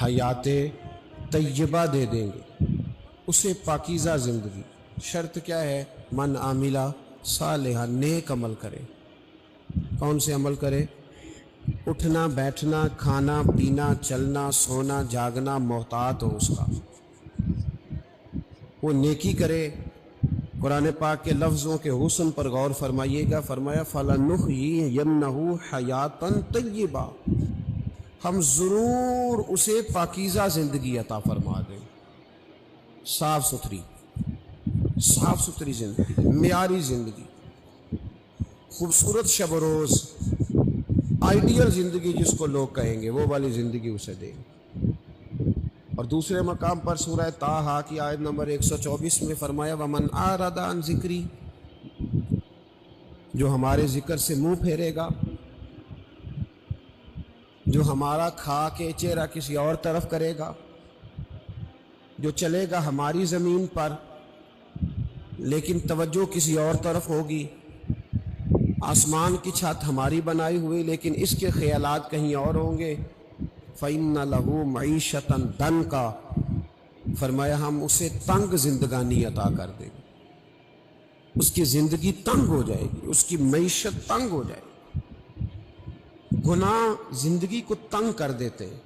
حیات طیبہ دے دیں گے، اسے پاکیزہ زندگی۔ شرط کیا ہے؟ من عاملہ صالحا، نیک عمل کرے۔ کون سے عمل کرے؟ اٹھنا بیٹھنا کھانا پینا چلنا سونا جاگنا محتاط ہو اس کا، وہ نیکی کرے۔ قرآن پاک کے لفظوں کے حسن پر غور فرمائیے گا، فرمایا فَلَنُحْيِيَنَّهُ حَيَاتًا طَيِّبَةً، ہم ضرور اسے پاکیزہ زندگی عطا فرما دیں، صاف ستھری زندگی، معیاری زندگی، خوبصورت شب و روز، آئیڈیل زندگی جس کو لوگ کہیں گے، وہ والی زندگی اسے دیں۔ اور دوسرے مقام پر سورہ طٰہٰ کی آیت نمبر 124 میں فرمایا وَمَنْ أَعْرَضَ عَنْ ذِكْرِی، جو ہمارے ذکر سے منہ پھیرے گا، جو ہمارا کھا کے چہرہ کسی اور طرف کرے گا، جو چلے گا ہماری زمین پر لیکن توجہ کسی اور طرف ہوگی، آسمان کی چھت ہماری بنائی ہوئی لیکن اس کے خیالات کہیں اور ہوں گے، فَإِنَّ لَهُ مَعِيشَةً ضَنْكَ، فرمایا ہم اسے تنگ زندگانی عطا کر دیں گے، اس کی زندگی تنگ ہو جائے گی، اس کی معیشت تنگ ہو جائے گی۔ گناہ زندگی کو تنگ کر دیتے ہیں،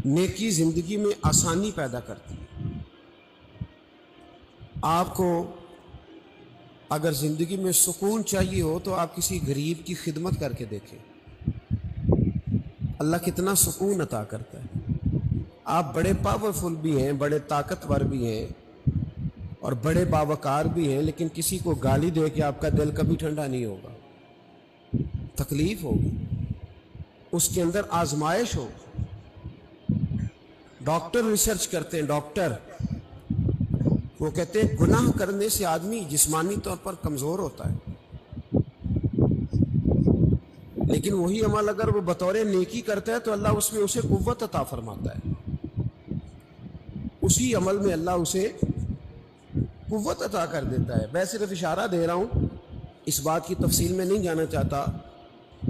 نیکی زندگی میں آسانی پیدا کرتی ہے۔ آپ کو اگر زندگی میں سکون چاہیے ہو تو آپ کسی غریب کی خدمت کر کے دیکھیں، اللہ کتنا سکون عطا کرتا ہے۔ آپ بڑے پاورفل بھی ہیں، بڑے طاقتور بھی ہیں اور بڑے باوقار بھی ہیں، لیکن کسی کو گالی دے کے آپ کا دل کبھی ٹھنڈا نہیں ہوگا، تکلیف ہوگی، اس کے اندر آزمائش ہو۔ ڈاکٹر ریسرچ کرتے ہیں، ڈاکٹر وہ کہتے ہیں گناہ کرنے سے آدمی جسمانی طور پر کمزور ہوتا ہے، لیکن وہی عمل اگر وہ بطور نیکی کرتا ہے تو اللہ اس میں اسے قوت عطا فرماتا ہے، اسی عمل میں اللہ اسے قوت عطا کر دیتا ہے۔ میں صرف اشارہ دے رہا ہوں، اس بات کی تفصیل میں نہیں جانا چاہتا۔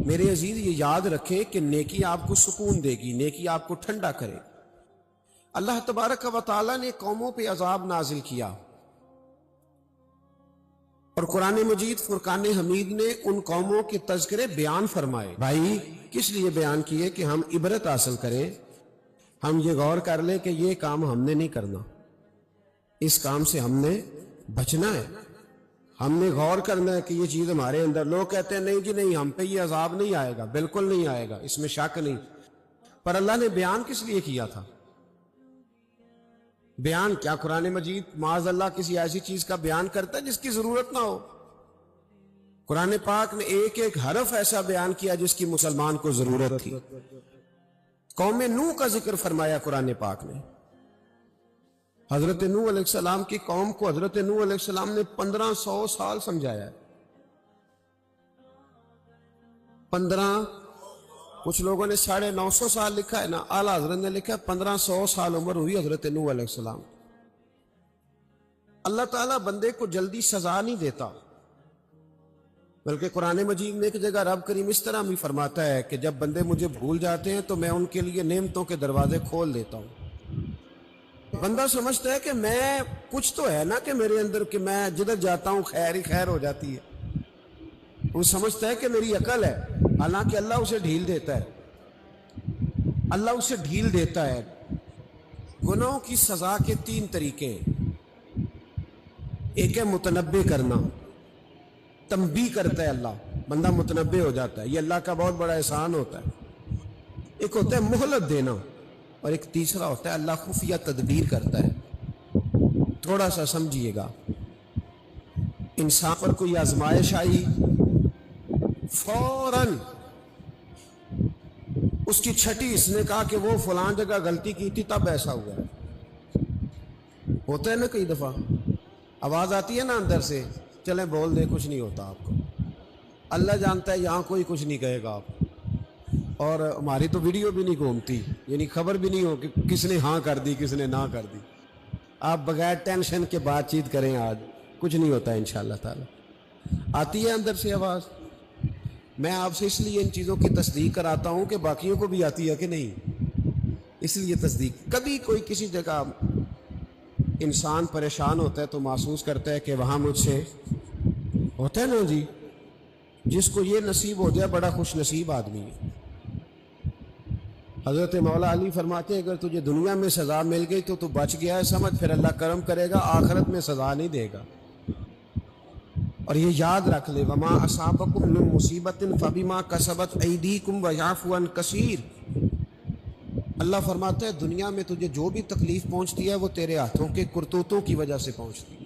میرے عزیز یہ یاد رکھیں کہ نیکی آپ کو سکون دے گی، نیکی آپ کو ٹھنڈا کرے۔ اللہ تبارک و تعالیٰ نے قوموں پہ عذاب نازل کیا اور قرآن مجید فرقان حمید نے ان قوموں کے تذکرے بیان فرمائے۔ بھائی کس لیے بیان کیے؟ کہ ہم عبرت حاصل کریں، ہم یہ غور کر لیں کہ یہ کام ہم نے نہیں کرنا، اس کام سے ہم نے بچنا ہے، ہم نے غور کرنا ہے کہ یہ چیز ہمارے اندر۔ لوگ کہتے ہیں نہیں جی نہیں، ہم پہ یہ عذاب نہیں آئے گا، بالکل نہیں آئے گا، اس میں شک نہیں۔ پر اللہ نے بیان کس لیے کیا تھا؟ بیان کیا قرآن مجید معاذ اللہ کسی ایسی چیز کا بیان کرتا ہے جس کی ضرورت نہ ہو؟ قرآن پاک نے ایک ایک حرف ایسا بیان کیا جس کی مسلمان کو ضرورت تھی۔ قوم نوح کا ذکر فرمایا قرآن پاک نے۔ حضرت نوح علیہ السلام کی قوم کو حضرت نوح علیہ السلام نے 1500 سال سمجھایا ہے۔ 15، کچھ لوگوں نے 950 سال لکھا ہے نا، اعلیٰ حضرت نے لکھا ہے 1500 سال عمر ہوئی حضرت نوح علیہ السلام۔ اللہ تعالیٰ بندے کو جلدی سزا نہیں دیتا، بلکہ قرآن مجید میں ایک جگہ رب کریم اس طرح بھی فرماتا ہے کہ جب بندے مجھے بھول جاتے ہیں تو میں ان کے لیے نعمتوں کے دروازے کھول دیتا ہوں۔ بندہ سمجھتا ہے کہ میں کچھ تو ہے نا کہ میرے اندر، کہ میں جدھر جاتا ہوں خیر ہی خیر ہو جاتی ہے، وہ سمجھتا ہے کہ میری عقل ہے، حالانکہ اللہ اسے ڈھیل دیتا ہے، اللہ اسے ڈھیل دیتا ہے۔ گناہوں کی سزا کے 3 طریقے ہیں۔ ایک ہے متنبع کرنا، تنبیہ کرتا ہے اللہ، بندہ متنبع ہو جاتا ہے، یہ اللہ کا بہت بڑا احسان ہوتا ہے۔ ایک ہوتا ہے مہلت دینا، اور ایک تیسرا ہوتا ہے اللہ خفیہ تدبیر کرتا ہے۔ تھوڑا سا سمجھیے گا، انسان پر کوئی آزمائش آئی، فوراً اس کی چھٹی اس نے کہا کہ وہ فلان جگہ غلطی کی تھی تب ایسا ہوا ہے۔ ہوتا ہے نا کئی دفعہ، آواز آتی ہے نا اندر سے، چلیں بول دیں کچھ نہیں ہوتا آپ کو، اللہ جانتا ہے یہاں کوئی کچھ نہیں کہے گا آپ، اور ہماری تو ویڈیو بھی نہیں گھومتی، یعنی خبر بھی نہیں ہو کہ کس نے ہاں کر دی کس نے نہ کر دی۔ آپ بغیر ٹینشن کے بات چیت کریں، آج کچھ نہیں ہوتا ہے انشاءاللہ تعالی۔ آتی ہے اندر سے آواز؟ میں آپ سے اس لیے ان چیزوں کی تصدیق کراتا ہوں کہ باقیوں کو بھی آتی ہے کہ نہیں۔ اس لیے تصدیق. کبھی کوئی کسی جگہ انسان پریشان ہوتا ہے تو محسوس کرتا ہے کہ وہاں مجھ سے ہوتا ہے نا جی، جس کو یہ نصیب ہو جائے بڑا خوش نصیب آدمی ہے. حضرت مولا علی فرماتے ہیں اگر تجھے دنیا میں سزا مل گئی تو بچ گیا ہے سمجھ، پھر اللہ کرم کرے گا، آخرت میں سزا نہیں دے گا. اور یہ یاد رکھ لے، وما اصابکم من مصیبت فبما کسبت ایدیکم ویعفو عن کثیر. اللہ فرماتا ہے دنیا میں تجھے جو بھی تکلیف پہنچتی ہے وہ تیرے ہاتھوں کے کرتوتوں کی وجہ سے پہنچتی ہے.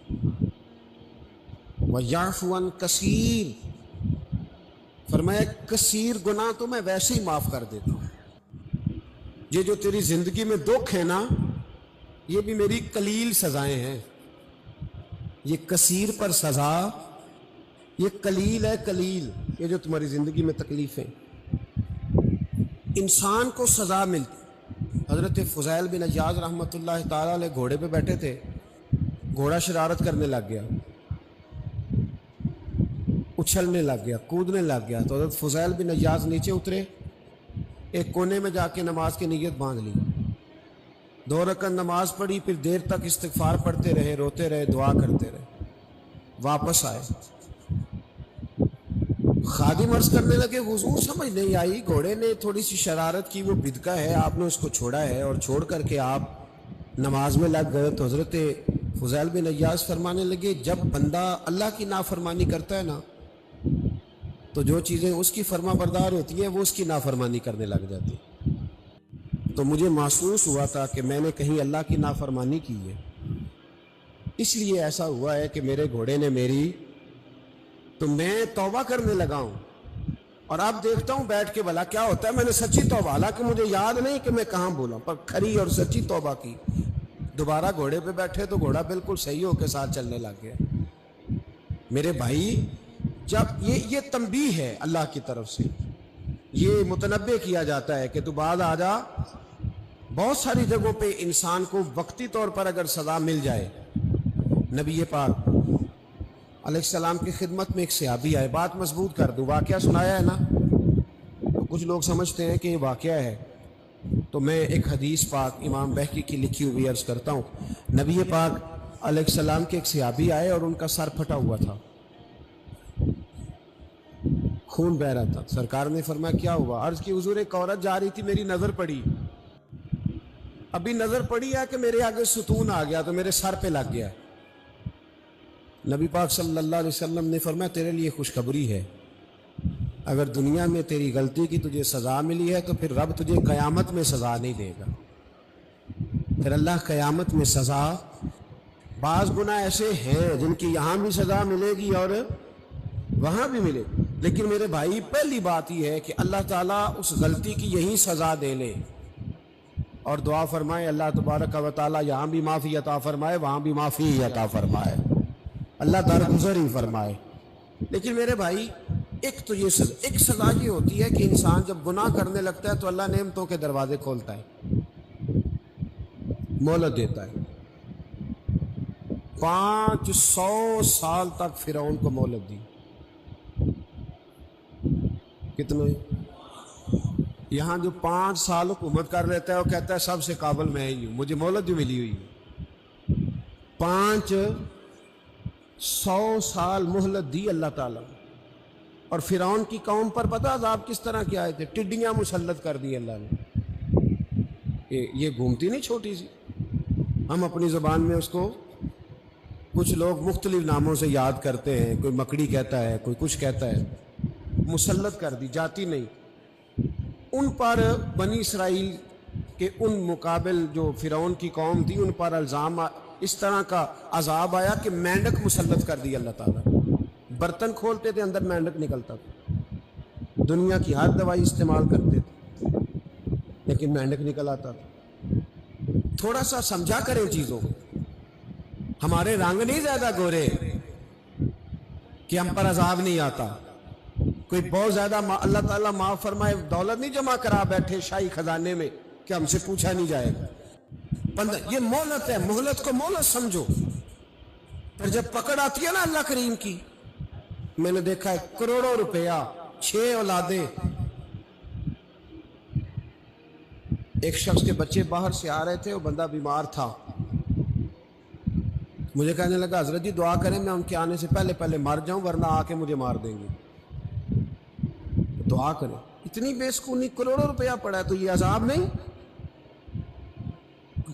ویعفو عن کثیر، فرمایا کثیر گناہ تو میں ویسے ہی معاف کر دیتا ہوں. یہ جو تیری زندگی میں دکھ ہے نا، یہ بھی میری قلیل سزائیں ہیں. یہ کثیر پر سزا، یہ قلیل ہے، قلیل یہ جو تمہاری زندگی میں تکلیفیں. انسان کو سزا ملتی. حضرت فضیل بن عیاض رحمۃ اللہ تعالی علیہ گھوڑے پہ بیٹھے تھے، گھوڑا شرارت کرنے لگ گیا، اچھلنے لگ گیا، کودنے لگ گیا. تو حضرت فضیل بن عیاض نیچے اترے، ایک کونے میں جا کے نماز کی نیت باندھ لی، 2 رکعت نماز پڑھی، پھر دیر تک استغفار پڑھتے رہے، روتے رہے، دعا کرتے رہے. واپس آئے، خادم عرض کرنے لگے حضور سمجھ نہیں آئی، گھوڑے نے تھوڑی سی شرارت کی، وہ بدکا ہے، آپ نے اس کو چھوڑا ہے اور چھوڑ کر کے آپ نماز میں لگ گئے. تو حضرت فضیل بن عیاض فرمانے لگے جب بندہ اللہ کی نافرمانی کرتا ہے نا تو جو چیزیں اس کی فرما بردار ہوتی ہیں وہ اس کی نافرمانی کرنے لگ جاتی. تو مجھے محسوس ہوا تھا کہ میں نے کہیں اللہ کی نافرمانی کی ہے، اس لیے ایسا ہوا ہے کہ میرے گھوڑے نے میری، تو میں توبہ کرنے لگا ہوں. اور اب دیکھتا ہوں بیٹھ کے بھلا کیا ہوتا ہے. میں نے سچی توبہ، حالانکہ مجھے یاد نہیں کہ میں کہاں بولا، پر کھری اور سچی توبہ کی. دوبارہ گھوڑے پہ بیٹھے تو گھوڑا بالکل صحیح ہو کے ساتھ چلنے لگ گیا. میرے بھائی جب یہ تنبیہ ہے اللہ کی طرف سے، یہ متنبہ کیا جاتا ہے کہ تو بعد آ جا. بہت ساری جگہوں پہ انسان کو وقتی طور پر اگر سزا مل جائے. نبی پاک علیہ السلام کی خدمت میں ایک صحابی آئے، بات مضبوط کر دوں، واقعہ سنایا ہے نا تو کچھ لوگ سمجھتے ہیں کہ یہ واقعہ ہے، تو میں ایک حدیث پاک امام بہقی کی لکھی ہوئی عرض کرتا ہوں. نبی پاک علیہ السلام کے ایک صحابی آئے اور ان کا سر پھٹا ہوا تھا، خون بہ رہا تھا. سرکار نے فرمایا کیا ہوا؟ عرض کی حضور ایک عورت جا رہی تھی، میری نظر پڑی، ابھی نظر پڑی ہے کہ میرے آگے ستون آ گیا تو میرے سر پہ لگ گیا. نبی پاک صلی اللہ علیہ وسلم نے فرمایا تیرے لیے خوشخبری ہے، اگر دنیا میں تیری غلطی کی تجھے سزا ملی ہے تو پھر رب تجھے قیامت میں سزا نہیں دے گا. پھر اللہ قیامت میں سزا، بعض گناہ ایسے ہیں جن کی یہاں بھی سزا ملے گی اور وہاں بھی ملے گی، لیکن میرے بھائی پہلی بات یہ ہے کہ اللہ تعالیٰ اس غلطی کی یہی سزا دے لے اور دعا فرمائے اللہ تبارک و تعالیٰ یہاں بھی معافی عطا فرمائے، وہاں بھی معافی عطا فرمائے، اللہ درگزر ہی فرمائے. لیکن میرے بھائی ایک تو یہ سزا، ایک سزا یہ ہوتی ہے کہ انسان جب گناہ کرنے لگتا ہے تو اللہ نعمتوں کے دروازے کھولتا ہے، مہلت دیتا ہے. 500 سال تک فرعون کو مہلت دی. کتنے؟ یہاں جو 5 سال حکومت کر لیتا ہے وہ کہتا ہے سب سے قابل میں ہی ہوں، مجھے مہلت جو ملی ہوئی ہے. 500 سال مہلت دی اللہ تعالیٰ. اور فرعون کی قوم پر پتہ عذاب کس طرح کیا آئے تھے؟ ٹڈیاں مسلط کر دی اللہ نے. یہ گھومتی نہیں چھوٹی سی، ہم اپنی زبان میں اس کو کچھ لوگ مختلف ناموں سے یاد کرتے ہیں، کوئی مکڑی کہتا ہے، کوئی کچھ کہتا ہے. مسلط کر دی، جاتی نہیں. ان پر بنی اسرائیل کے ان مقابل جو فرعون کی قوم تھی ان پر الزام اس طرح کا عذاب آیا کہ مینڈک مسلط کر دی اللہ تعالیٰ. برتن کھولتے تھے اندر مینڈک نکلتا تھا، دنیا کی ہر دوائی استعمال کرتے تھے لیکن مینڈک نکل آتا تھا. تھوڑا سا سمجھا کریں چیزوں کو. ہمارے رنگ نہیں زیادہ گورے کہ ہم پر عذاب نہیں آتا. کوئی بہت زیادہ اللہ تعالیٰ معاف فرمائے دولت نہیں جمع کرا بیٹھے شاہی خزانے میں کہ ہم سے پوچھا نہیں جائے گا. یہ مہلت ہے، مہلت کو مہلت سمجھو. پھر جب پکڑ آتی ہے نا اللہ کریم کی، میں نے دیکھا ہے کروڑوں روپیہ، 6 اولادیں، ایک شخص کے بچے باہر سے آ رہے تھے، وہ بندہ بیمار تھا، مجھے کہنے لگا حضرت جی دعا کریں میں ان کے آنے سے پہلے پہلے مر جاؤں ورنہ آ کے مجھے مار دیں گے، دعا کریں۔ اتنی بے سکونی، کروڑوں روپیہ پڑا ہے تو یہ عذاب نہیں؟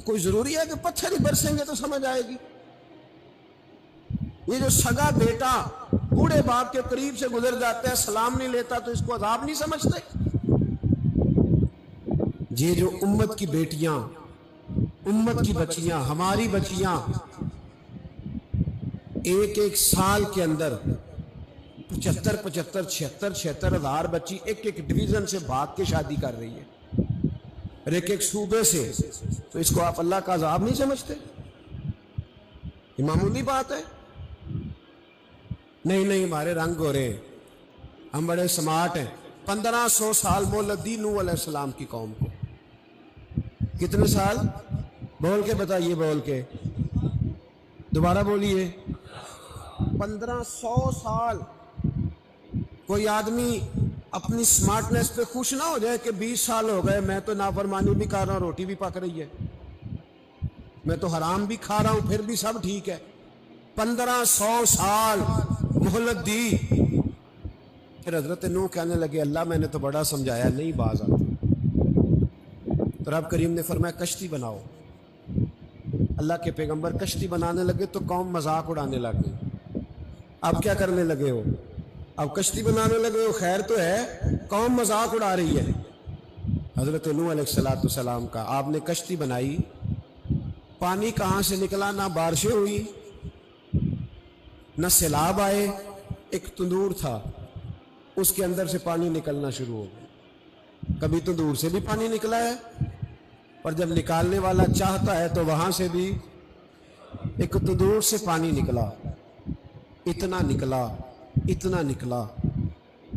کوئی ضروری ہے کہ پتھر ہی برسیں گے تو سمجھ آئے گی؟ یہ جو سگا بیٹا بوڑھے باپ کے قریب سے گزر جاتا ہے، سلام نہیں لیتا تو اس کو عذاب نہیں سمجھتے؟ یہ جو امت کی بیٹیاں، امت کی بچیاں، ہماری بچیاں ایک ایک سال کے اندر 75,000 ہزار بچی ایک ایک ڈویژن سے بھاگ کے شادی کر رہی ہے، اور ایک ایک صوبے سے، تو اس کو آپ اللہ کا عذاب نہیں سمجھتے؟ یہ معمولی بات ہے؟ نہیں ہمارے رنگ ہو رہے ہیں، ہم بڑے سمارٹ ہیں۔ 1500 سال مہلت دی نوح علیہ السلام کی قوم کو۔ کتنے سال؟ بول کے بتائیے، بول کے دوبارہ بولیے۔ 1500 سال۔ کوئی آدمی اپنی سمارٹنس پہ خوش نہ ہو جائے کہ 20 سال ہو گئے میں تو نافرمانی بھی کر رہا ہوں، روٹی بھی پک رہی ہے، میں تو حرام بھی کھا رہا ہوں، پھر بھی سب ٹھیک ہے۔ 1500 سال مہلت دی۔ پھر حضرت نوح کہنے لگے اللہ میں نے تو بڑا سمجھایا، نہیں باز آتا۔ تو رب کریم نے فرمایا کشتی بناؤ۔ اللہ کے پیغمبر کشتی بنانے لگے تو قوم مذاق اڑانے لگ گئی۔ اب کیا کرنے لگے ہو؟ اب کشتی بنانے لگے ہو، خیر تو ہے، قوم مذاق اڑا رہی ہے۔ حضرت نوح علیہ السلام کا آپ نے کشتی بنائی، پانی کہاں سے نکلا؟ نہ بارشیں ہوئی، نہ سیلاب آئے، ایک تندور تھا، اس کے اندر سے پانی نکلنا شروع ہو گیا۔ کبھی تندور سے بھی پانی نکلا ہے، اور جب نکالنے والا چاہتا ہے تو وہاں سے بھی ایک تندور سے پانی نکلا، اتنا نکلا، اتنا نکلا،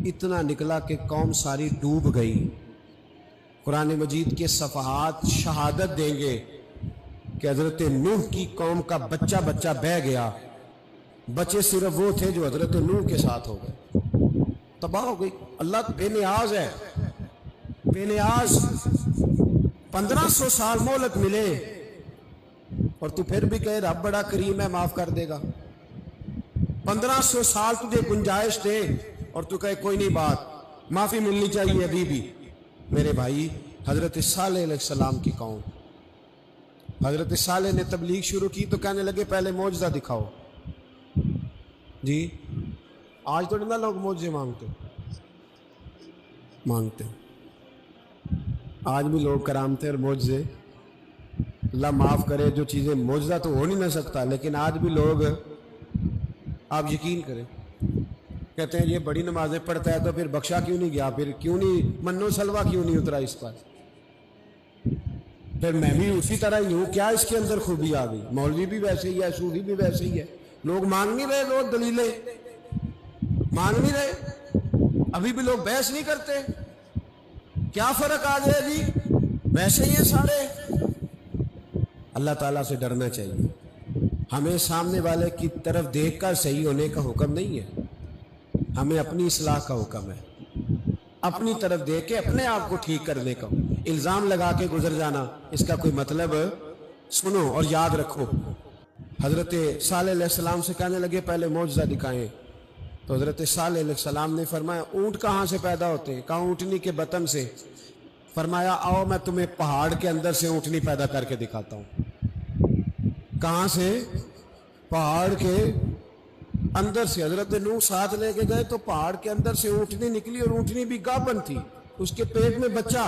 اتنا نکلا کہ قوم ساری ڈوب گئی۔ قرآن مجید کے صفحات شہادت دیں گے کہ حضرت نوح کی قوم کا بچہ بچہ بہہ گیا، بچے صرف وہ تھے جو حضرت نوح کے ساتھ ہو گئے، تباہ ہو گئی۔ اللہ بے نیاز ہے، بے نیاز۔ 1500 سال مہلت ملے اور تو پھر بھی کہے رب بڑا کریم ہے، معاف کر دے گا۔ 1500 سال تجھے گنجائش دے اور تو کہے کوئی نہیں، بات معافی ملنی چاہیے ابھی بھی۔ میرے بھائی، حضرت صالح علیہ السلام کی قوم، حضرت صالح نے تبلیغ شروع کی تو کہنے لگے پہلے معجزہ دکھاؤ۔ جی آج تو نہ لوگ معجزے مانگتے، آج بھی لوگ کرامتے اور معجزے، اللہ معاف کرے، جو چیزیں معجزہ تو ہو نہیں نہ سکتا، لیکن آج بھی لوگ، آپ یقین کریں، کہتے ہیں یہ بڑی نمازیں پڑھتا ہے تو پھر بخشا کیوں نہیں گیا، پھر کیوں نہیں منو سلوا کیوں نہیں اترا اس پر، پھر میں بھی اسی طرح ہی ہوں، کیا اس کے اندر خوبی آ گئی؟ مولوی بھی ویسے ہی ہے، صوفی بھی ویسے ہی ہے، لوگ مانگ نہیں رہے، لوگ دلیلیں مانگ نہیں رہے، ابھی بھی لوگ بحث نہیں کرتے، کیا فرق آ گیا جی، ویسے ہی ہیں سارے۔ اللہ تعالیٰ سے ڈرنا چاہیے، ہمیں سامنے والے کی طرف دیکھ کر صحیح ہونے کا حکم نہیں ہے، ہمیں اپنی اصلاح کا حکم ہے، اپنی طرف دیکھ کے اپنے آپ کو ٹھیک کرنے کا۔ الزام لگا کے گزر جانا اس کا کوئی مطلب؟ سنو اور یاد رکھو، حضرت صالح علیہ السلام سے کہنے لگے پہلے معجزہ دکھائیں، تو حضرت صالح علیہ السلام نے فرمایا اونٹ کہاں سے پیدا ہوتے ہیں؟ کہا اونٹنی کے بطن سے۔ فرمایا آؤ میں تمہیں پہاڑ کے اندر سے اونٹنی پیدا کر کے دکھاتا ہوں۔ کہاں سے؟ پہاڑ کے اندر سے۔ حضرت نوح ساتھ لے کے گئے تو پہاڑ کے اندر سے اونٹنی نکلی، اور اونٹنی بھی گابن تھی، اس کے پیٹ میں بچہ،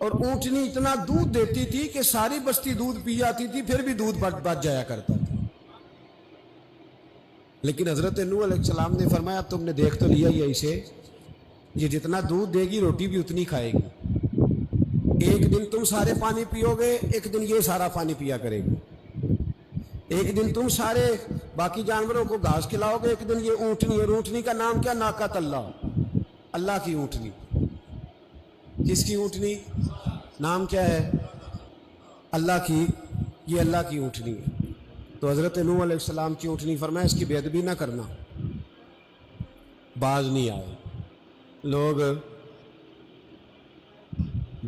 اور اونٹنی اتنا دودھ دیتی تھی کہ ساری بستی دودھ پی جاتی تھی، پھر بھی دودھ بچ جایا کرتا تھا۔ لیکن حضرت نوح علیہ السلام نے فرمایا تم نے دیکھ تو لیا ہی ہے اسے، یہ جتنا دودھ دے گی روٹی بھی اتنی کھائے گی، ایک دن تم سارے پانی پیو گے، ایک دن یہ سارا پانی پیا کرے گی، ایک دن تم سارے باقی جانوروں کو گھاس کھلاؤ گے، ایک دن یہ اونٹنی، اور اونٹنی کا نام کیا؟ ناقۃ اللہ، اللہ کی اونٹنی۔ کس کی اونٹنی؟ نام کیا ہے؟ اللہ کی، یہ اللہ کی اونٹنی ہے۔ تو حضرت نوح علیہ السلام کی اونٹنی، فرمایا اس کی بے ادبی نہ کرنا، باز نہیں آئے۔ لوگ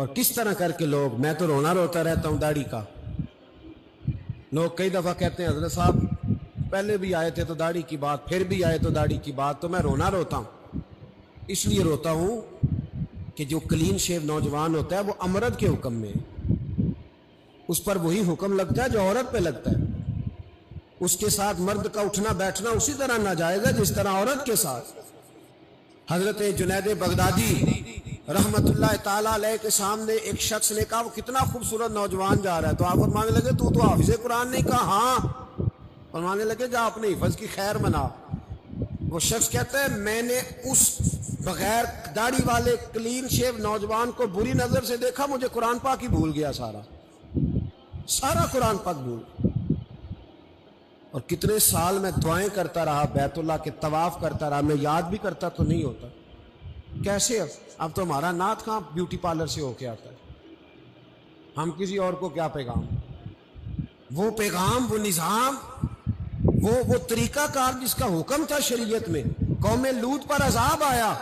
اور کس طرح کر کے لوگ، میں تو رونا روتا رہتا ہوں داڑھی کا. لوگ کئی دفعہ کہتے ہیں حضرت صاحب پہلے بھی آئے تھے تو داڑھی کی بات، پھر بھی آئے تو داڑھی کی بات. تو میں رونا روتا ہوں، اس لیے روتا ہوں کہ جو کلین شیو نوجوان ہوتا ہے وہ امرد کے حکم میں، اس پر وہی حکم لگتا ہے جو عورت پہ لگتا ہے. اس کے ساتھ مرد کا اٹھنا بیٹھنا اسی طرح ناجائز ہے جس طرح عورت کے ساتھ. حضرت جنید بغدادی رحمت اللہ تعالیٰ علیہ کے سامنے ایک شخص نے کہا وہ کتنا خوبصورت نوجوان جا رہا ہے، تو آپ فرمانے لگے تو حافظ قرآن نہیں؟ کہا ہاں. فرمانے لگے جا اپنے حفظ کی خیر منا. وہ شخص کہتا ہے میں نے اس بغیر داڑھی والے کلین شیو نوجوان کو بری نظر سے دیکھا، مجھے قرآن پاک ہی بھول گیا، سارا قرآن پاک بھول. اور کتنے سال میں دعائیں کرتا رہا، بیت اللہ کے طواف کرتا رہا، میں یاد بھی کرتا تو نہیں ہوتا. کیسے اب تو ہمارا نعت خواں بیوٹی پارلر سے ہو کے آتا ہے، ہم کسی اور کو کیا پیغام، وہ پیغام، وہ نظام، وہ طریقہ کار جس کا حکم تھا شریعت میں. قوم لوط پر عذاب آیا.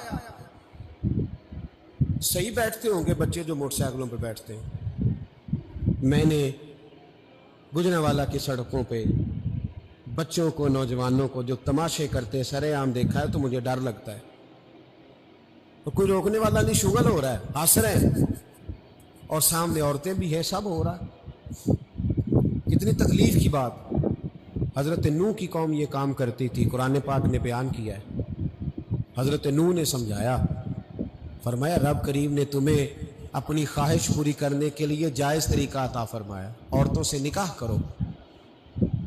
صحیح بیٹھتے ہوں گے بچے جو موٹر سائیکلوں پہ بیٹھتے ہیں. میں نے گجرانوالہ کی سڑکوں پہ بچوں کو، نوجوانوں کو جو تماشے کرتے سرے عام دیکھا ہے تو مجھے ڈر لگتا ہے. تو کوئی روکنے والا نہیں، شغل ہو رہا ہے، ہنس رہے ہیں، اور سامنے عورتیں بھی ہے، سب ہو رہا ہے. کتنی تکلیف کی بات. حضرت نوح کی قوم یہ کام کرتی تھی، قرآن پاک نے بیان کیا ہے. حضرت نوح نے سمجھایا، فرمایا رب کریم نے تمہیں اپنی خواہش پوری کرنے کے لیے جائز طریقہ عطا فرمایا، عورتوں سے نکاح کرو،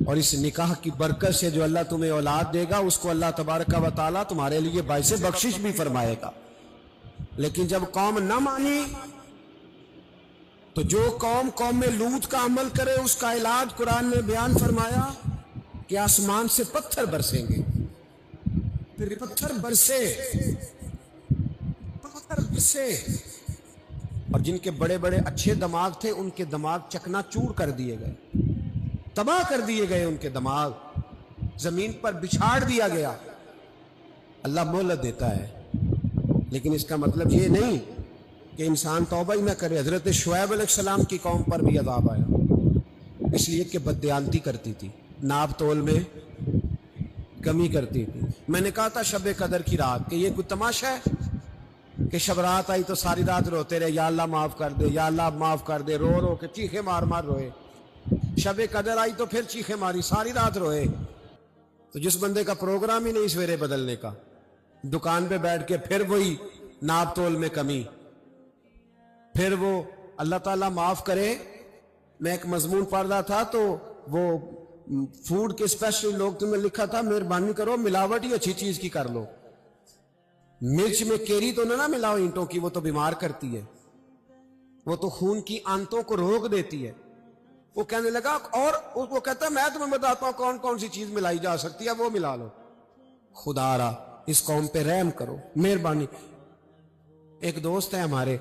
اور اس نکاح کی برکت سے جو اللہ تمہیں اولاد دے گا اس کو اللہ تبارک و تعالیٰ تمہارے لیے باعث بخشش بھی فرمائے گا. لیکن جب قوم نہ مانی تو جو قوم لوط کا عمل کرے اس کا علاج قرآن نے بیان فرمایا کہ آسمان سے پتھر برسیں گے. پھر پتھر برسے، اور جن کے بڑے بڑے اچھے دماغ تھے ان کے دماغ چکنا چور کر دیے گئے، تباہ کر دیے گئے، ان کے دماغ زمین پر بچھاڑ دیا گیا. اللہ مہلت دیتا ہے، لیکن اس کا مطلب یہ نہیں کہ انسان توبہ ہی نہ کرے. حضرت شعیب علیہ السلام کی قوم پر بھی عذاب آیا، اس لیے کہ بددیانتی کرتی تھی، ناپ تول میں کمی کرتی تھی. میں نے کہا تھا شب قدر کی رات کہ یہ کوئی تماشا ہے کہ شب رات آئی تو ساری رات روتے رہے، یا اللہ معاف کر دے، یا اللہ معاف کر دے، رو رو کے چیخے مار مار روئے. شب قدر آئی تو پھر چیخے ماری، ساری رات روئے. تو جس بندے کا پروگرام ہی نہیں سویرے بدلنے کا، دکان پہ بیٹھ کے پھر وہی ناپ تول میں کمی، پھر وہ اللہ تعالیٰ معاف کرے. میں ایک مضمون پڑھ رہا تھا تو وہ فوڈ کے اسپیشل لوگ تمہیں لکھا تھا مہربانی کرو ملاوٹ ہی اچھی چیز کی کر لو. مرچ میں کیری تو نہ ملاؤ اینٹوں کی، وہ تو بیمار کرتی ہے، وہ تو خون کی آنتوں کو روک دیتی ہے. وہ کہنے لگا، اور وہ کہتا ہے میں تمہیں بتاتا ہوں کون کون سی چیز ملائی جا سکتی ہے، وہ ملا لو. خدا را اس قوم پہ رحم کرو، مہربانی. ایک دوست ہے ہمارے،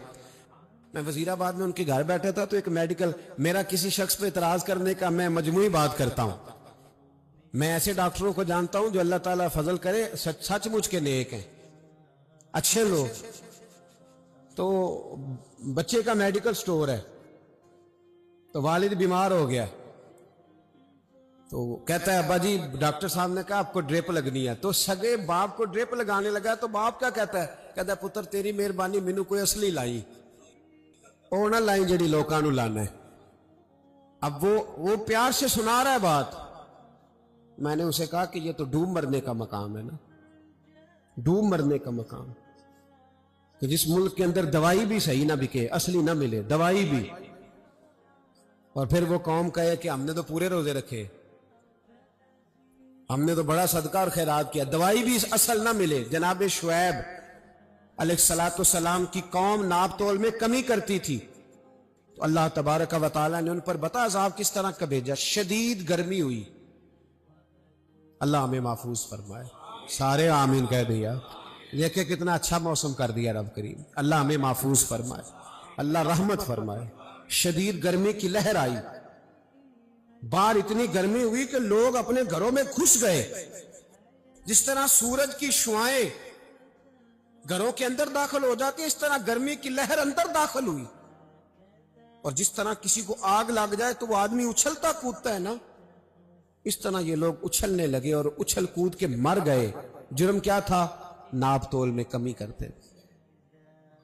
میں وزیر آباد میں ان کے گھر بیٹھا تھا تو ایک میڈیکل، میرا کسی شخص پہ اعتراض کرنے کا میں مجموعی بات کرتا ہوں. میں ایسے ڈاکٹروں کو جانتا ہوں جو اللہ تعالیٰ فضل کرے سچ مچ کے نیک ہیں، اچھے لوگ. تو بچے کا میڈیکل سٹور ہے، تو والد بیمار ہو گیا، تو کہتا ہے ابا جی ڈاکٹر صاحب نے کہا آپ کو ڈرپ لگنی ہے. تو سگے باپ کو ڈرپ لگانے لگا تو باپ کیا کہتا ہے پتر تیری مہربانی مینوں کوئی اصلی لائی، او نہ لائی جڑی لوکاں نوں لانا ہے. اب وہ پیار سے سنا رہا ہے بات. میں نے اسے کہا کہ یہ تو ڈوب مرنے کا مقام ہے نا، ڈوب مرنے کا مقام، کہ جس ملک کے اندر دوائی بھی صحیح نہ بکے، اصلی نہ ملے دوائی بھی، اور پھر وہ قوم کہے کہ ہم نے تو پورے روزے رکھے، ہم نے تو بڑا صدقہ اور خیرات کیا، دوائی بھی اصل نہ ملے. جناب شعیب علیہ السلام کی قوم ناپ تول میں کمی کرتی تھی تو اللہ تبارک و تعالیٰ نے ان پر بتا عذاب کس طرح کا بھیجا. شدید گرمی ہوئی، اللہ ہمیں محفوظ فرمائے. سارے آمین کہہ دیا. دیکھیں کتنا اچھا موسم کر دیا رب کریم. اللہ ہمیں محفوظ فرمائے، اللہ رحمت فرمائے. شدید گرمی کی لہر آئی، باہر اتنی گرمی ہوئی کہ لوگ اپنے گھروں میں گھس گئے. جس طرح سورج کی شعاعیں گھروں کے اندر داخل ہو جاتی، اس طرح گرمی کی لہر اندر داخل ہوئی. اور جس طرح کسی کو آگ لگ جائے تو وہ آدمی اچھلتا کودتا ہے نا، اس طرح یہ لوگ اچھلنے لگے اور اچھل کود کے مر گئے۔ جرم کیا تھا؟ ناپ تول میں کمی کرتے۔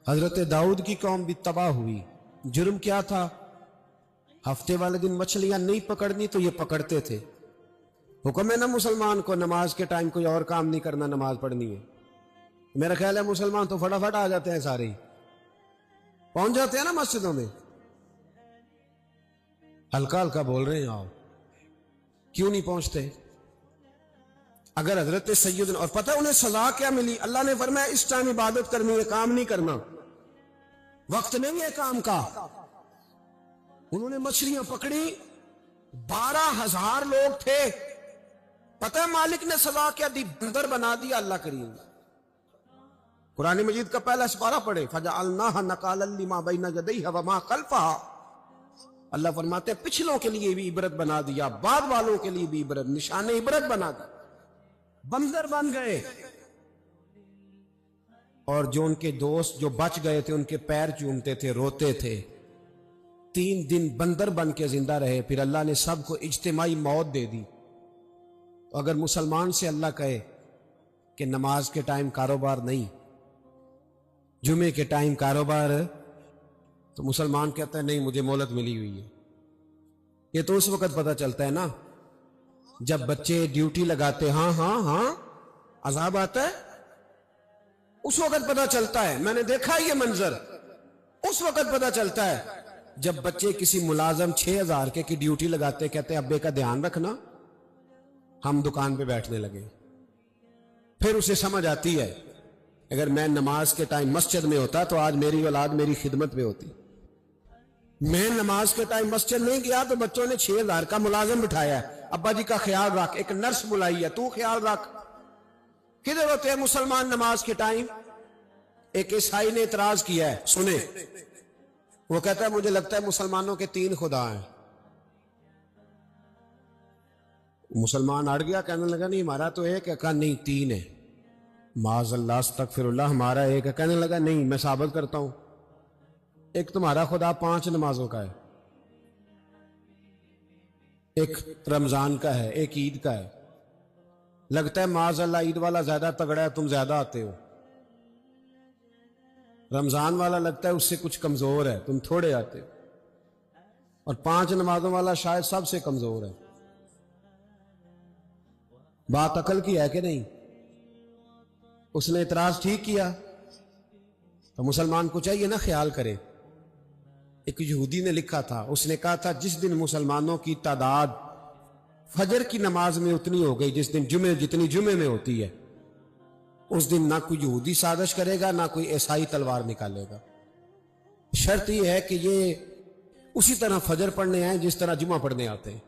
حضرت داؤد کی قوم بھی تباہ ہوئی۔ جرم کیا تھا؟ ہفتے والے دن مچھلیاں نہیں پکڑنی تو یہ پکڑتے تھے۔ حکم ہے نا مسلمان کو نماز کے ٹائم کوئی اور کام نہیں کرنا، نماز پڑھنی ہے۔ میرا خیال ہے مسلمان تو فٹافٹ آ جاتے ہیں، سارے پہنچ جاتے ہیں نا مسجدوں میں۔ ہلکا ہلکا بول رہے ہیں آپ، کیوں نہیں پہنچتے؟ اگر حضرت سیدنا، اور پتہ انہیں سزا کیا ملی؟ اللہ نے فرمایا اس ٹائم عبادت کرنی ہے، کام نہیں کرنا، وقت نہیں ہے کام کا۔ انہوں نے مچھلیاں پکڑی، 12,000 لوگ تھے۔ پتہ ہے مالک نے سزا کیا دی؟ بندر بنا دیا اللہ کریم۔ قرآن مجید کا پہلا سپارہ پڑھے، فَجَعَلْنَاهَا نَكَالًا لِمَا بَيْنَ يَدَيْهَا وَمَا خَلْفَهَا۔ اللہ فرماتے ہیں پچھلوں کے لیے بھی عبرت بنا دیا، بعد والوں کے لیے بھی عبرت، نشان عبرت بنا دیا۔ بندر بن گئے، اور جو ان کے دوست جو بچ گئے تھے ان کے پیر چومتے تھے، روتے تھے۔ 3 دن بندر بن کے زندہ رہے، پھر اللہ نے سب کو اجتماعی موت دے دی۔ تو اگر مسلمان سے اللہ کہے کہ نماز کے ٹائم کاروبار نہیں، جمعے کے ٹائم کاروبار، تو مسلمان کہتا ہے نہیں مجھے مہلت ملی ہوئی ہے۔ یہ تو اس وقت پتہ چلتا ہے نا جب بچے ڈیوٹی لگاتے، ہاں ہاں ہاں عذاب آتا ہے، اس وقت پتہ چلتا ہے۔ میں نے دیکھا یہ منظر، اس وقت پتہ چلتا ہے جب بچے کسی ملازم 6,000 کی ڈیوٹی لگاتے، کہتے ہیں ابے کا دھیان رکھنا، ہم دکان پہ بیٹھنے لگے۔ پھر اسے سمجھ آتی ہے اگر میں نماز کے ٹائم مسجد میں ہوتا تو آج میری اولاد میری خدمت پہ ہوتی۔ میں نماز کے ٹائم مسجد نہیں گیا تو بچوں نے 6,000 کا ملازم بٹھایا ہے، ابا جی کا خیال رکھ، ایک نرس بلائی ہے، تو خیال رکھ۔ کدھر ہوتے ہیں مسلمان نماز کے ٹائم؟ ایک عیسائی نے اعتراض کیا ہے، سنیں، وہ کہتا ہے مجھے لگتا ہے مسلمانوں کے 3 خدا ہیں۔ مسلمان اڑ گیا، کہنے لگا نہیں ہمارا تو ایک ہے، کہا نہیں 3 ہے۔ معاذ اللہ استغفر اللہ، ہمارا ایک ہے۔ کہنے لگا نہیں میں ثابت کرتا ہوں، ایک تمہارا خدا 5 نمازوں کا ہے، ایک رمضان کا ہے، ایک عید کا ہے۔ لگتا ہے معاذ اللہ عید والا زیادہ تگڑا ہے، تم زیادہ آتے ہو۔ رمضان والا لگتا ہے اس سے کچھ کمزور ہے، تم تھوڑے آتے ہو۔ اور 5 نمازوں والا شاید سب سے کمزور ہے۔ بات عقل کی ہے کہ نہیں؟ اس نے اعتراض ٹھیک کیا، تو مسلمان کو چاہیے نا خیال کرے۔ ایک یہودی نے لکھا تھا، اس نے کہا تھا جس دن مسلمانوں کی تعداد فجر کی نماز میں اتنی ہو گئی جس دن جتنی جمعے میں ہوتی ہے، اس دن نہ کوئی یہودی سازش کرے گا نہ کوئی عیسائی تلوار نکالے گا۔ شرط یہ ہے کہ یہ اسی طرح فجر پڑھنے آئیں جس طرح جمعہ پڑھنے آتے ہیں،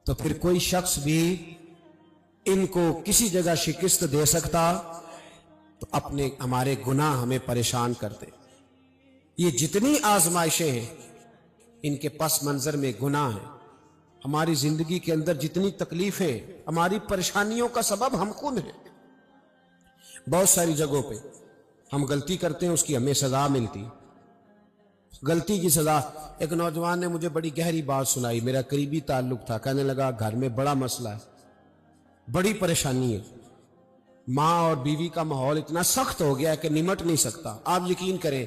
تو پھر کوئی شخص بھی ان کو کسی جگہ شکست دے سکتا تو ہمارے گناہ ہمیں پریشان کرتے۔ یہ جتنی آزمائشیں ہیں ان کے پس منظر میں گناہ ہیں۔ ہماری زندگی کے اندر جتنی تکلیفیں، ہماری پریشانیوں کا سبب ہم خود ہیں۔ بہت ساری جگہوں پہ ہم غلطی کرتے ہیں، اس کی ہمیں سزا ملتی۔ غلطی کی سزا، ایک نوجوان نے مجھے بڑی گہری بات سنائی، میرا قریبی تعلق تھا، کہنے لگا گھر میں بڑا مسئلہ ہے، بڑی پریشانی ہے، ماں اور بیوی کا ماحول اتنا سخت ہو گیا ہے کہ نمٹ نہیں سکتا۔ آپ یقین کریں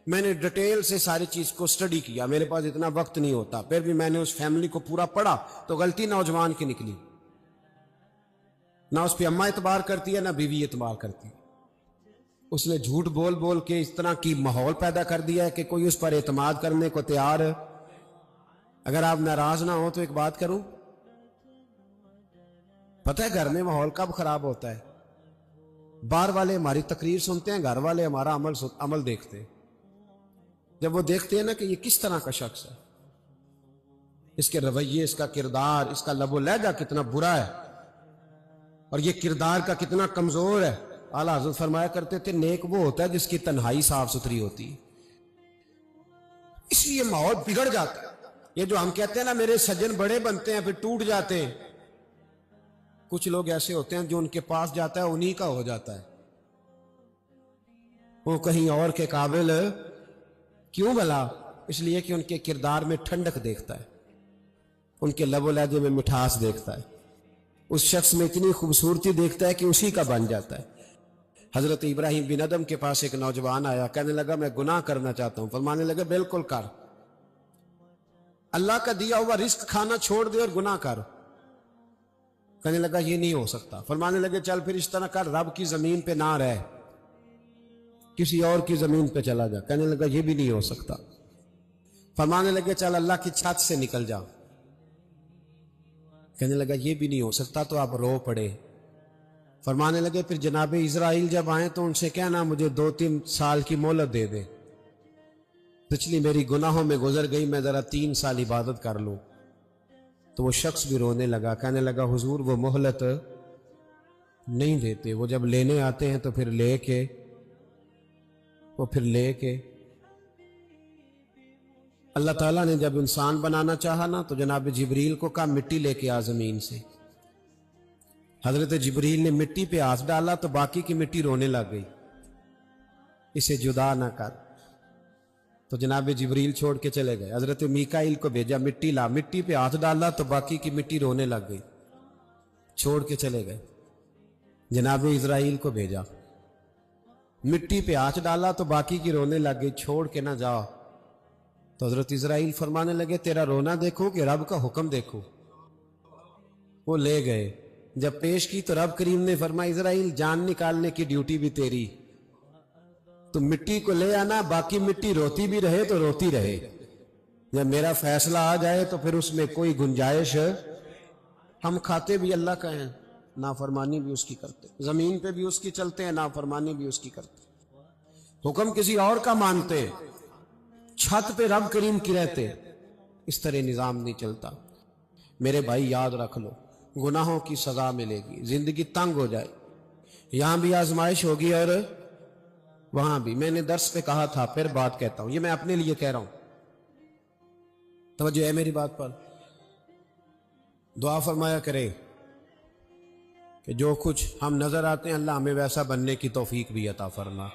میں نے ڈیٹیل سے ساری چیز کو سٹڈی کیا، میرے پاس اتنا وقت نہیں ہوتا، پھر بھی میں نے اس فیملی کو پورا پڑھا تو غلطی نوجوان کی نکلی۔ نہ اس پہ اماں اعتبار کرتی ہے نہ بیوی اعتبار کرتی ہے۔ اس نے جھوٹ بول بول کے اس طرح کی ماحول پیدا کر دیا ہے کہ کوئی اس پر اعتماد کرنے کو تیار ہے۔ اگر آپ ناراض نہ ہو تو ایک بات کروں، پتہ ہے گھر میں ماحول کب خراب ہوتا ہے؟ باہر والے ہماری تقریر سنتے ہیں، گھر والے ہمارا عمل دیکھتے ہیں۔ جب وہ دیکھتے ہیں نا کہ یہ کس طرح کا شخص ہے، اس کے رویے، اس کا کردار، اس کا لب و لہجہ کتنا برا ہے، اور یہ کردار کا کتنا کمزور ہے۔ اعلیٰ حضرت فرمایا کرتے تھے نیک وہ ہوتا ہے جس کی تنہائی صاف ستھری ہوتی ہے، اس لیے ماحول بگڑ جاتا ہے۔ یہ جو ہم کہتے ہیں نا میرے سجن بڑے بنتے ہیں پھر ٹوٹ جاتے ہیں، کچھ لوگ ایسے ہوتے ہیں جو ان کے پاس جاتا ہے انہی کا ہو جاتا ہے، وہ کہیں اور کے قابل کیوں بھلا؟ اس لیے کہ ان کے کردار میں ٹھنڈک دیکھتا ہے، ان کے لب و لہجے میں مٹھاس دیکھتا ہے، اس شخص میں اتنی خوبصورتی دیکھتا ہے کہ اسی کا بن جاتا ہے۔ حضرت ابراہیم بن ادم کے پاس ایک نوجوان آیا، کہنے لگا میں گناہ کرنا چاہتا ہوں۔ فرمانے لگے بالکل کر، اللہ کا دیا ہوا رزق کھانا چھوڑ دے اور گناہ کر۔ کہنے لگا یہ نہیں ہو سکتا۔ فرمانے لگے چل پھر اس طرح کر، رب کی زمین پہ نہ رہ، کسی اور کی زمین پہ چلا جا۔ کہنے لگا یہ بھی نہیں ہو سکتا۔ فرمانے لگے چل اللہ کی چھت سے نکل جا۔ کہنے لگا یہ بھی نہیں ہو سکتا، تو آپ رو پڑے۔ فرمانے لگے پھر جناب اسرائیل جب آئیں تو ان سے کہنا مجھے 2-3 سال کی مہلت دے دے، پچھلی میری گناہوں میں گزر گئی، میں ذرا 3 سال عبادت کر لوں۔ تو وہ شخص بھی رونے لگا، کہنے لگا حضور وہ مہلت نہیں دیتے، وہ جب لینے آتے ہیں تو پھر لے کے اللہ تعالیٰ نے جب انسان بنانا چاہا نا تو جناب جبریل کو کہا مٹی لے کے آ زمین سے۔ حضرت جبریل نے مٹی پہ ہاتھ ڈالا تو باقی کی مٹی رونے لگ گئی، اسے جدا نہ کر۔ تو جناب جبریل چھوڑ کے چلے گئے۔ حضرت میکائیل کو بھیجا، مٹی لا، مٹی پہ ہاتھ ڈالا تو باقی کی مٹی رونے لگ گئی، چھوڑ کے چلے گئے۔ جناب اسرائیل کو بھیجا، مٹی پہ ہاتھ ڈالا تو باقی کی رونے لگ گئی، چھوڑ کے نہ جاؤ۔ تو حضرت اسرائیل فرمانے لگے تیرا رونا دیکھو کہ رب کا حکم دیکھو۔ وہ لے گئے، جب پیش کی تو رب کریم نے فرمایا اسرائیل جان نکالنے کی ڈیوٹی بھی تیری، تو مٹی کو لے آنا، باقی مٹی روتی بھی رہے تو روتی رہے، جب میرا فیصلہ آ جائے تو پھر اس میں کوئی گنجائش، ہم کھاتے بھی اللہ کا ہیں، نافرمانی بھی اس کی کرتے، زمین پہ بھی اس کی چلتے ہیں، نافرمانی بھی اس کی کرتے، حکم کسی اور کا مانتے، چھت پہ رب کریم کی رہتے۔ اس طرح نظام نہیں چلتا۔ میرے بھائی یاد رکھ لو، گناہوں کی سزا ملے گی، زندگی تنگ ہو جائے، یہاں بھی آزمائش ہوگی اور وہاں بھی۔ میں نے درس پہ کہا تھا، پھر بات کہتا ہوں، یہ میں اپنے لیے کہہ رہا ہوں، توجہ ہے میری بات پر۔ دعا فرمایا کرے کہ جو کچھ ہم نظر آتے ہیں اللہ ہمیں ویسا بننے کی توفیق بھی عطا فرما۔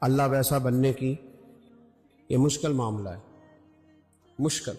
اللہ ویسا بننے کی، یہ مشکل معاملہ ہے، مشکل۔